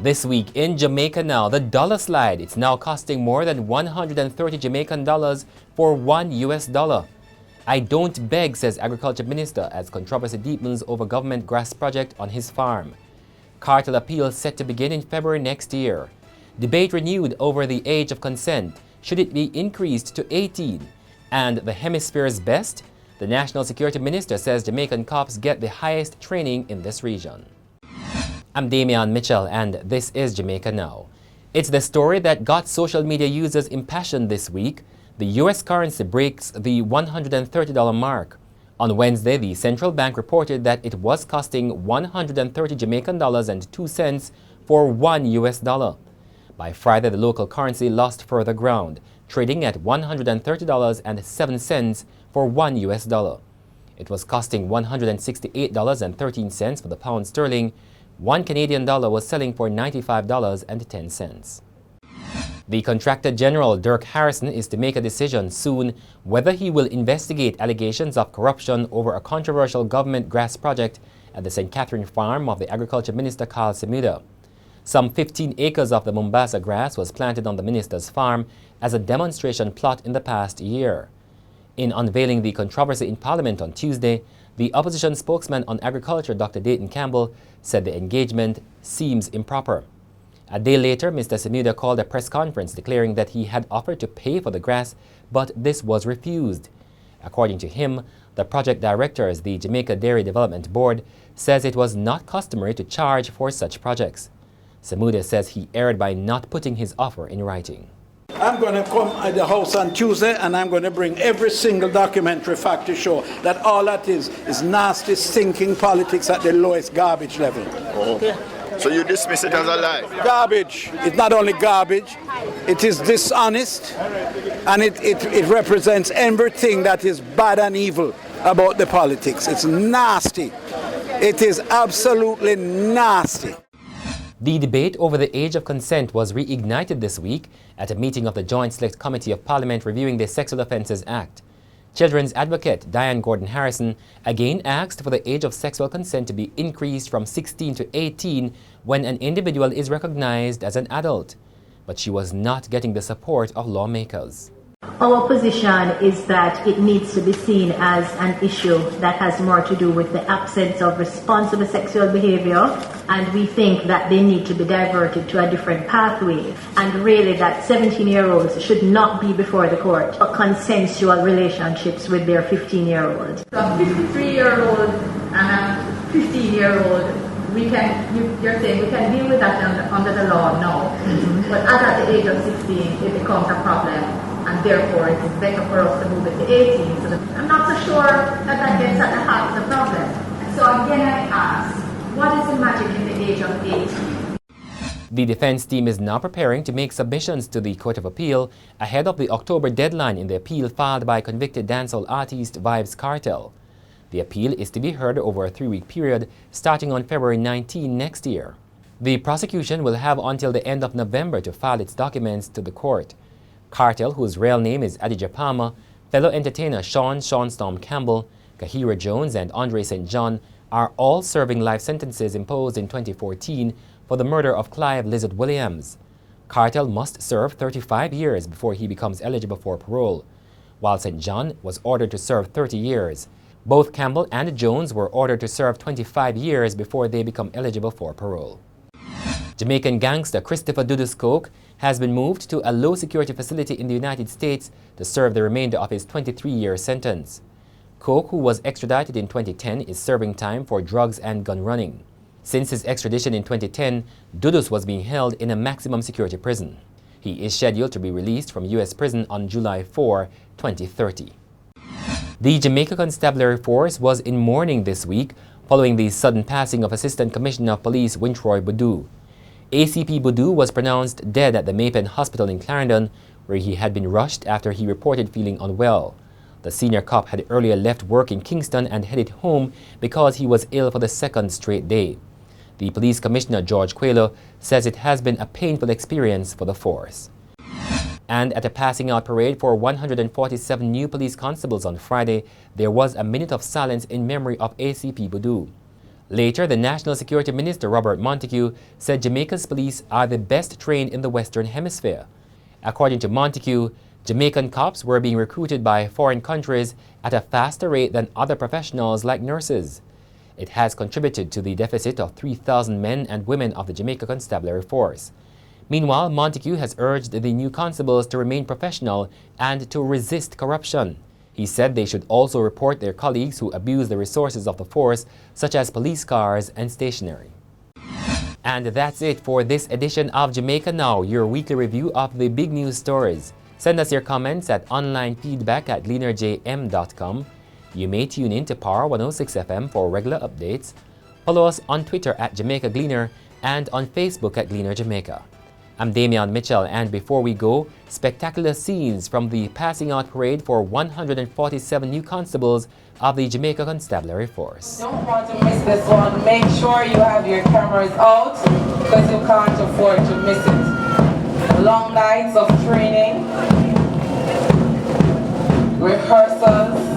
This week in Jamaica Now, the dollar slide. It's now costing more than 130 Jamaican dollars for $1. I don't beg, says Agriculture Minister, as controversy deepens over government grass project on his farm. Kartel appeal set to begin in February next year. Debate renewed over the age of consent. Should it be increased to 18? And the hemisphere's best? The National Security Minister says Jamaican cops get the highest training in this region. I'm Damian Mitchell, and this is Jamaica Now. It's the story that got social media users impassioned this week. The U.S. currency breaks the $130 mark. On Wednesday, the central bank reported that it was costing 130 Jamaican dollars and 2 cents for $1. By Friday, the local currency lost further ground, trading at $130.07 for $1. It was costing $168.13 for the pound sterling. One Canadian dollar was selling for $95.10. The Contractor General, Dirk Harrison, is to make a decision soon whether he will investigate allegations of corruption over a controversial government grass project at the St. Catherine farm of the Agriculture Minister Karl Samuda. Some 15 acres of the Mombasa grass was planted on the minister's farm as a demonstration plot in the past year. In unveiling the controversy in Parliament on Tuesday, the opposition spokesman on agriculture, Dr. Dayton Campbell, said the engagement seems improper. A day later, Mr. Samuda called a press conference declaring that he had offered to pay for the grass, but this was refused. According to him, the project directors, the Jamaica Dairy Development Board, says it was not customary to charge for such projects. Samuda says he erred by not putting his offer in writing. I'm going to come at the House on Tuesday and I'm going to bring every single documentary fact to show that all that is nasty, stinking politics at the lowest garbage level. Okay. So you dismiss it as a lie? Garbage. It's not only garbage, it is dishonest, and it represents everything that is bad and evil about the politics. It's nasty. It is absolutely nasty. The debate over the age of consent was reignited this week at a meeting of the Joint Select Committee of Parliament reviewing the Sexual Offences Act. Children's advocate Diane Gordon Harrison again asked for the age of sexual consent to be increased from 16 to 18 when an individual is recognized as an adult. But she was not getting the support of lawmakers. Our position is that it needs to be seen as an issue that has more to do with the absence of responsible sexual behavior, and we think that they need to be diverted to a different pathway, and really that 17-year-olds should not be before the court for consensual relationships with their 15-year-olds. So a 53-year-old and a 15-year-old, you're saying we can deal with that under the law now, but at the age of 16 it becomes a problem. And therefore, it is better for us to move it to 18. So I'm not so sure that gets at the heart of the problem. So again, I ask, what is the magic in the age of 18? The defense team is now preparing to make submissions to the Court of Appeal ahead of the October deadline in the appeal filed by convicted dancehall artist Vybz Kartel. The appeal is to be heard over a 3-week period starting on February 19 next year. The prosecution will have until the end of November to file its documents to the court. Kartel, whose real name is Adidja Palmer, fellow entertainer Sean Storm Campbell, Kahira Jones, and Andre St. John are all serving life sentences imposed in 2014 for the murder of Clive Lizard Williams. Kartel must serve 35 years before he becomes eligible for parole, while St. John was ordered to serve 30 years. Both Campbell and Jones were ordered to serve 25 years before they become eligible for parole. Jamaican gangster Christopher Dudus Coke has been moved to a low-security facility in the United States to serve the remainder of his 23-year sentence. Coke, who was extradited in 2010, is serving time for drugs and gun running. Since his extradition in 2010, Dudus was being held in a maximum security prison. He is scheduled to be released from U.S. prison on July 4, 2030. The Jamaica Constabulary Force was in mourning this week following the sudden passing of Assistant Commissioner of Police Wintroy Boudou. ACP Boudou was pronounced dead at the Maypen Hospital in Clarendon, where he had been rushed after he reported feeling unwell. The senior cop had earlier left work in Kingston and headed home because he was ill for the second straight day. The police commissioner, George Quayler, says it has been a painful experience for the force. And at a passing out parade for 147 new police constables on Friday, there was a minute of silence in memory of ACP Boudou. Later, the National Security Minister, Robert Montague, said Jamaica's police are the best trained in the Western Hemisphere. According to Montague, Jamaican cops were being recruited by foreign countries at a faster rate than other professionals like nurses. It has contributed to the deficit of 3,000 men and women of the Jamaica Constabulary Force. Meanwhile, Montague has urged the new constables to remain professional and to resist corruption. He said they should also report their colleagues who abuse the resources of the force, such as police cars and stationery. And that's it for this edition of Jamaica Now, your weekly review of the big news stories. Send us your comments at onlinefeedback@gleanerjm.com. You may tune in to Power 106 FM for regular updates. Follow us on Twitter at Jamaica Gleaner and on Facebook at Gleaner Jamaica. I'm Damian Mitchell, and before we go, spectacular scenes from the passing out parade for 147 new constables of the Jamaica Constabulary Force. Don't want to miss this one. Make sure you have your cameras out because you can't afford to miss it. Long nights of training, rehearsals,